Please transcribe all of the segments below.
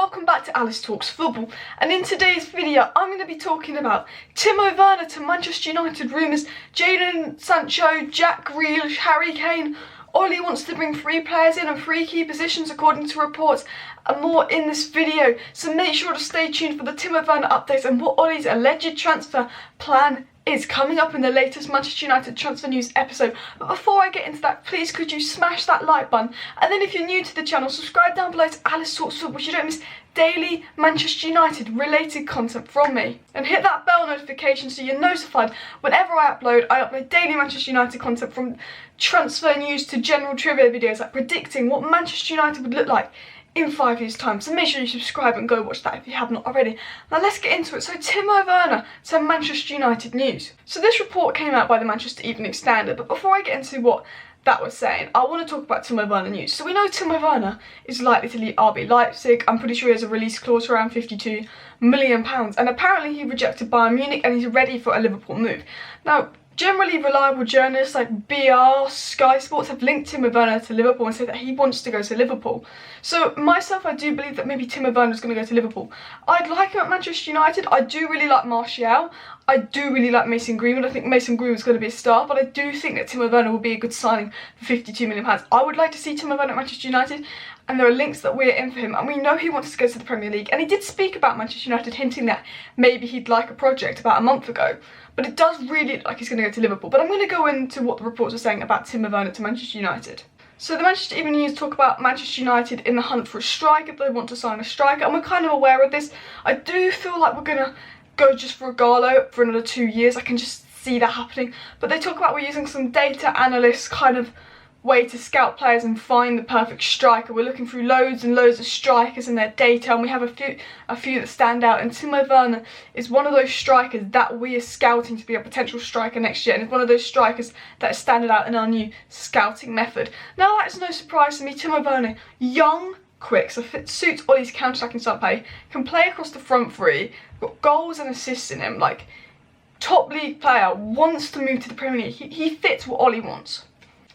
welcome back to Alice Talks Football, and in today's video I'm going to be talking about Timo Werner to Manchester United rumours, Jadon, Sancho, Jack Grealish, Harry Kane. Ollie wants to bring 3 players in and 3 key positions according to reports, and more in this video, so make sure to stay tuned for the Timo Werner updates and what Ollie's alleged transfer plan is coming up in the latest Manchester United transfer news episode. But before I get into that, please could you smash that like button, and then if you're new to the channel, subscribe down below to Alice Talks Football so you don't miss daily Manchester United related content from me, and hit that bell notification so you're notified whenever I upload daily Manchester United content, from transfer news to general trivia videos like predicting what Manchester United would look like in 5 years' time. So make sure you subscribe and go watch that if you have not already. Now let's get into it. So Timo Werner to Manchester United news. So this report came out by the Manchester Evening Standard, but before I get into what that was saying, I want to talk about Timo Werner news. So we know Timo Werner is likely to leave RB Leipzig. I'm pretty sure he has a release clause for around £52 million, and apparently he rejected Bayern Munich and he's ready for a Liverpool move. Now, generally reliable journalists like BR, Sky Sports have linked Timo Werner to Liverpool and said that he wants to go to Liverpool. So myself, I do believe that maybe Timo Werner is going to go to Liverpool. I'd like him at Manchester United. I do really like Martial. I do really like Mason Greenwood. I think Mason Greenwood is going to be a star, but I do think that Timo Werner will be a good signing for £52 million. I would like to see Timo Werner at Manchester United, and there are links that we're in for him, and we know he wants to go to the Premier League, and he did speak about Manchester United, hinting that maybe he'd like a project about a month ago, but it does really look like he's going to go to Liverpool. But I'm going to go into what the reports are saying about Timo Werner to Manchester United. So the Manchester Evening News talk about Manchester United in the hunt for a striker. They want to sign a striker, and we're kind of aware of this. I do feel like we're going to go just for a Gallo for another 2 years. I can just see that happening. But they talk about we're using some data analyst kind of way to scout players and find the perfect striker. We're looking through loads and loads of strikers and their data, and we have a few that stand out, and Timo Werner is one of those strikers that we are scouting to be a potential striker next year, and it's one of those strikers that is standing out in our new scouting method. Now that's no surprise to me. Timo Werner, young, quick, so it suits Ollie's counter-attacking style play, can play across the front three, got goals and assists in him, like top league player, wants to move to the Premier League. He fits what Ollie wants.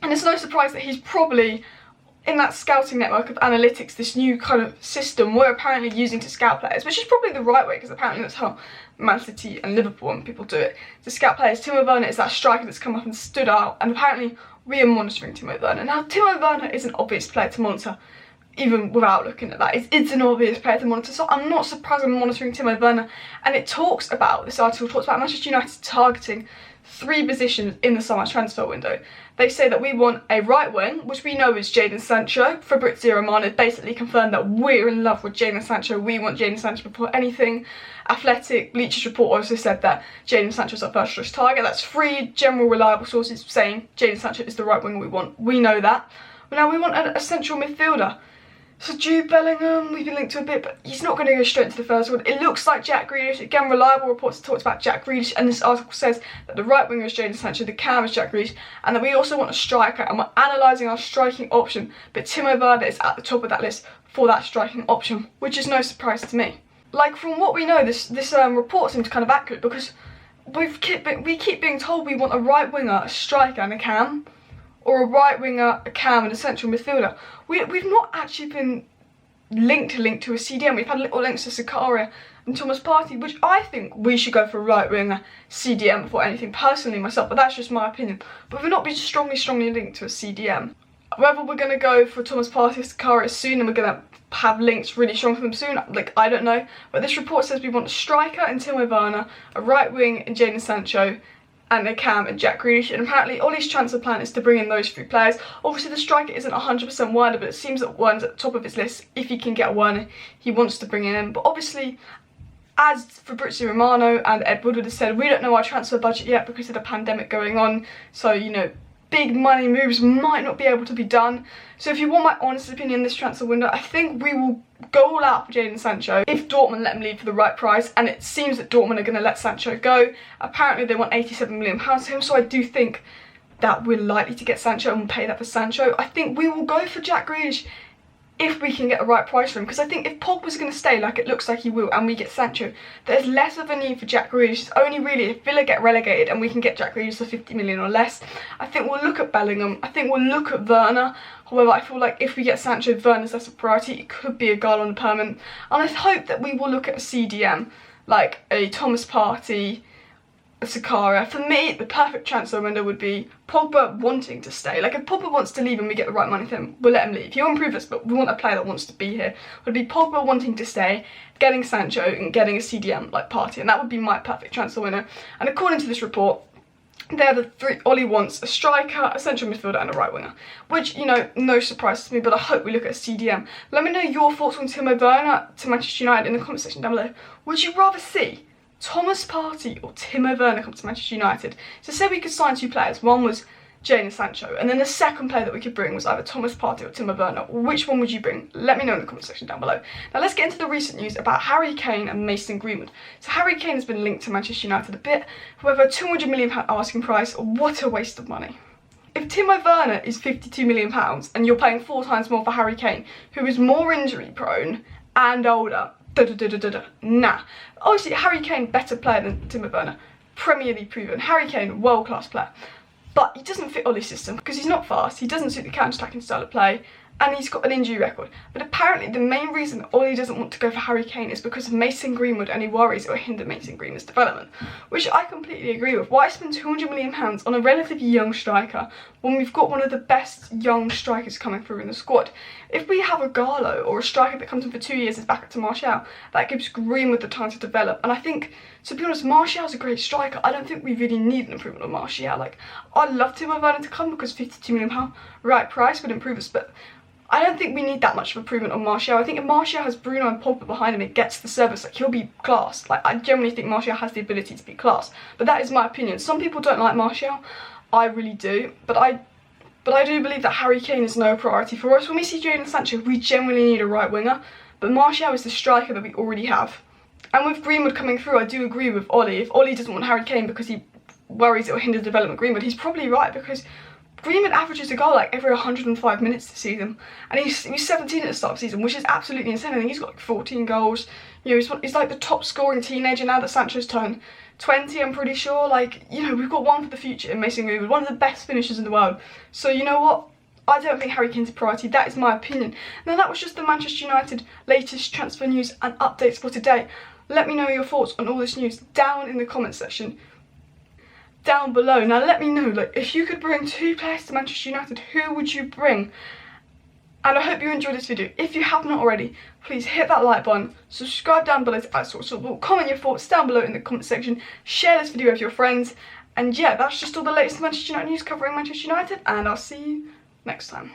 And it's no surprise that he's probably in that scouting network of analytics, this new kind of system we're apparently using to scout players, which is probably the right way, because apparently that's how Man City and Liverpool and people do it, to scout players. Timo Werner is that striker that's come up and stood out, and apparently we are monitoring Timo Werner. Now, Timo Werner is an obvious player to monitor, even without looking at that. It's an obvious player to monitor, so I'm not surprised I'm monitoring Timo Werner. And it talks about, this article talks about Manchester United targeting 3 positions in the summer transfer window. They say that we want a right wing, which we know is Jadon Sancho. Fabrizio Romano basically confirmed that we're in love with Jadon Sancho. We want Jadon Sancho before anything. Athletic Bleachers Report also said that Jadon Sancho is our first choice target. That's 3 general reliable sources saying Jadon Sancho is the right wing we want. We know that. But now we want a central midfielder. So Jude Bellingham, we've been linked to a bit, but he's not going to go straight into the first one. It looks like Jack Grealish. Again, reliable reports talked about Jack Grealish, and this article says that the right winger is Jadon Sancho, the cam is Jack Grealish, and that we also want a striker, and we're analysing our striking option. But Timo Werner is at the top of that list for that striking option, which is no surprise to me. Like, from what we know, this report seems kind of accurate, because we keep being told we want a right winger, a striker, and a cam, or a right winger, a cam, and a central midfielder. We've not actually been linked to a CDM. We've had little links to Solskjaer and Thomas Partey, which I think we should go for a right winger CDM before anything, personally myself, but that's just my opinion. But we've not been strongly linked to a CDM. Whether we're going to go for Thomas Partey or Solskjaer soon, and we're going to have links really strong for them soon, like, I don't know. But this report says we want a striker in Timo Werner, a right wing in Jadon Sancho, and a cam and Jack Grealish, and apparently Ollie's transfer plan is to bring in those 3 players. Obviously the striker isn't 100% Werner, but it seems that Werner's at the top of his list. If he can get Werner, he wants to bring him in. But obviously, as Fabrizio Romano and Ed Woodward have said, we don't know our transfer budget yet because of the pandemic going on, so, you know, big money moves might not be able to be done. So if you want my honest opinion this transfer window, I think we will go all out for Jadon Sancho if Dortmund let him leave for the right price, and it seems that Dortmund are going to let Sancho go. Apparently they want £87 million for him, so I do think that we're likely to get Sancho and we'll pay that for Sancho. I think we will go for Jack Grealish if we can get the right price for him, because I think if Pogba's going to stay, like it looks like he will, and we get Sancho, there's less of a need for Jack Grealish. It's only really if Villa get relegated and we can get Jack Grealish for 50 million or less. I think we'll look at Bellingham. I think we'll look at Werner. However, I feel like if we get Sancho, Werner's less a priority. It could be a guy on the permanent. And I hope that we will look at a CDM, like a Thomas Partey, Sakara. For me, the perfect transfer window would be Pogba wanting to stay. Like if Pogba wants to leave and we get the right money for him, we'll let him leave. He'll improve us, but we want a player that wants to be here. It would be Pogba wanting to stay, getting Sancho and getting a CDM like Partey, and that would be my perfect transfer window. And according to this report, they're the three. Ollie wants a striker, a central midfielder and a right winger, which, you know, no surprise to me, but I hope we look at a CDM. Let me know your thoughts on Timo Werner to Manchester United in the comment section down below. Would you rather see Thomas Partey or Timo Werner come to Manchester United? So say we could sign two players. One was Jadon Sancho, and then the second player that we could bring was either Thomas Partey or Timo Werner. Which one would you bring? Let me know in the comment section down below. Now let's get into the recent news about Harry Kane and Mason Greenwood. So Harry Kane has been linked to Manchester United a bit. However, £200 million asking price, what a waste of money. If Timo Werner is £52 million and you're paying 4 times more for Harry Kane, who is more injury prone and older, nah. Obviously, Harry Kane, better player than Timo Werner. Premier League proven. Harry Kane, world-class player. But he doesn't fit Ollie's system because he's not fast, he doesn't suit the counter-attacking style of play, and he's got an injury record. But apparently the main reason that Ollie doesn't want to go for Harry Kane is because of Mason Greenwood, and he worries it will hinder Mason Greenwood's development, which I completely agree with. Why spend £200 million on a relatively young striker when we've got one of the best young strikers coming through in the squad? If we have a Garlo or a striker that comes in for 2 years is back up to Martial, that gives Greenwood the time to develop. And I think, to be honest, Martial's a great striker. I don't think we really need an improvement on Martial. Like, I'd love Timo Werner to come because £52 million, right price, would improve us, but I don't think we need that much of improvement on Martial. I think if Martial has Bruno and Pogba behind him, it gets the service. Like, he'll be class. Like, I generally think Martial has the ability to be class. But that is my opinion. Some people don't like Martial. I really do. But I do believe that Harry Kane is no priority for us. When we see Jadon Sancho, we generally need a right winger. But Martial is the striker that we already have. And with Greenwood coming through, I do agree with Ollie. If Ollie doesn't want Harry Kane because he worries it will hinder development of Greenwood, he's probably right, because Greenwood averages a goal like every 105 minutes this season, and he's 17 at the start of the season, which is absolutely insane. I think he's got like 14 goals. You know, he's like the top scoring teenager now that Sancho's turned 20, I'm pretty sure. Like, you know, we've got one for the future in Mason Greenwood, one of the best finishers in the world. So you know what? I don't think Harry Kane's a priority. That is my opinion. Now that was just the Manchester United latest transfer news and updates for today. Let me know your thoughts on all this news down in the comment section down below. Now let me know, like, if you could bring 2 players to Manchester United, who would you bring? And I hope you enjoyed this video. If you have not already, please hit that like button, subscribe down below to add sort of, comment your thoughts down below in the comment section, share this video with your friends, and yeah, that's just all the latest Manchester United news covering Manchester United, and I'll see you next time.